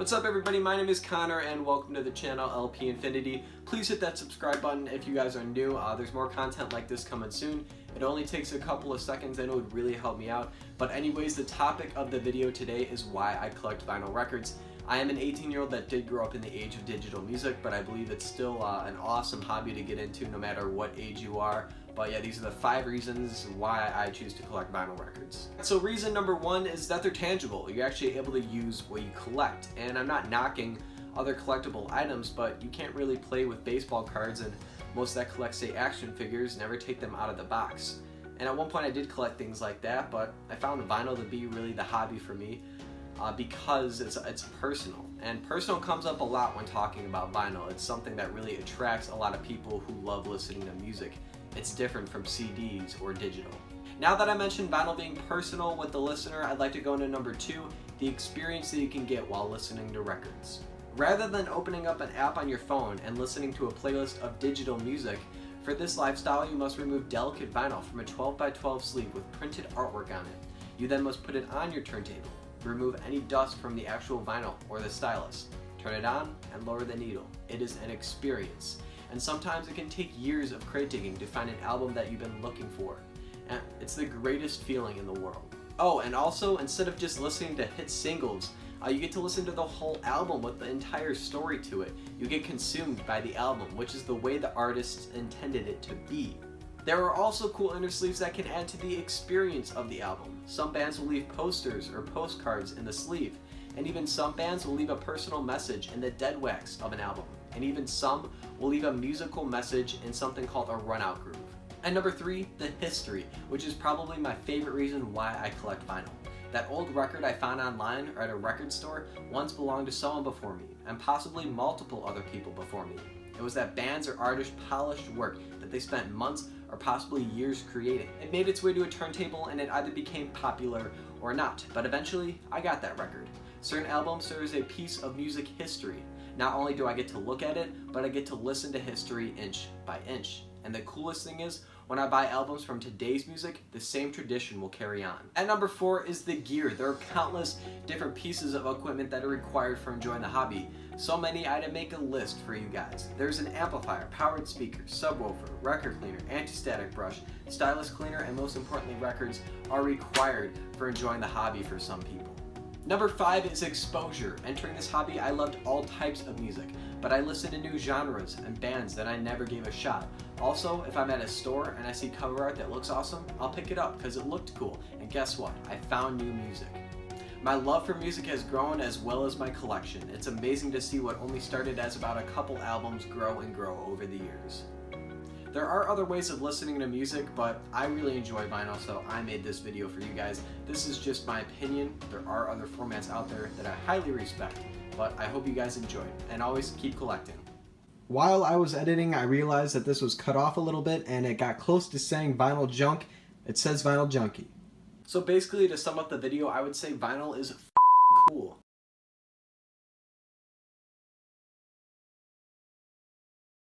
What's up everybody, my name is Connor and welcome to the channel LP Infinity. Please hit that subscribe button if you guys are new. There's more content like this coming soon. It only takes a couple of seconds and it would really help me out. But anyways, the topic of the video today is why I collect vinyl records. I am an 18-year-old that did grow up in the age of digital music, but I believe it's still an awesome hobby to get into no matter what age you are. But yeah, these are the 5 reasons why I choose to collect vinyl records. So reason number 1 is that they're tangible. You're actually able to use what you collect. And I'm not knocking other collectible items, but you can't really play with baseball cards, and most that collect, say, action figures never take them out of the box. And at one point I did collect things like that, but I found vinyl to be really the hobby for me because it's personal. And personal comes up a lot when talking about vinyl. It's something that really attracts a lot of people who love listening to music. It's different from CDs or digital. Now that I mentioned vinyl being personal with the listener, I'd like to go into number 2, the experience that you can get while listening to records. Rather than opening up an app on your phone and listening to a playlist of digital music, for this lifestyle you must remove delicate vinyl from a 12x12 sleeve with printed artwork on it. You then must put it on your turntable, remove any dust from the actual vinyl or the stylus, turn it on and lower the needle. It is an experience. And sometimes it can take years of crate digging to find an album that you've been looking for. And it's the greatest feeling in the world. Oh, and also, instead of just listening to hit singles, you get to listen to the whole album with the entire story to it. You get consumed by the album, which is the way the artists intended it to be. There are also cool inner sleeves that can add to the experience of the album. Some bands will leave posters or postcards in the sleeve, and even some bands will leave a personal message in the dead wax of an album. And even some will leave a musical message in something called a runout groove. And number 3, the history, which is probably my favorite reason why I collect vinyl. That old record I found online or at a record store once belonged to someone before me, and possibly multiple other people before me. It was that band's or artist's polished work that they spent months or possibly years creating. It made its way to a turntable and it either became popular or not, but eventually I got that record. Certain albums serve as a piece of music history. Not only do I get to look at it, but I get to listen to history inch by inch. And the coolest thing is, when I buy albums from today's music, the same tradition will carry on. At number 4 is the gear. There are countless different pieces of equipment that are required for enjoying the hobby. So many I had to make a list for you guys. There's an amplifier, powered speaker, subwoofer, record cleaner, anti-static brush, stylus cleaner, and most importantly, records are required for enjoying the hobby for some people. Number 5 is exposure. Entering this hobby, I loved all types of music, but I listened to new genres and bands that I never gave a shot. Also, if I'm at a store and I see cover art that looks awesome, I'll pick it up because it looked cool. And guess what? I found new music. My love for music has grown as well as my collection. It's amazing to see what only started as about a couple albums grow and grow over the years. There are other ways of listening to music, but I really enjoy vinyl, so I made this video for you guys. This is just my opinion. There are other formats out there that I highly respect, but I hope you guys enjoyed, and always keep collecting. While I was editing, I realized that this was cut off a little bit, and it got close to saying vinyl junk. It says vinyl junkie. So basically, to sum up the video, I would say vinyl is cool.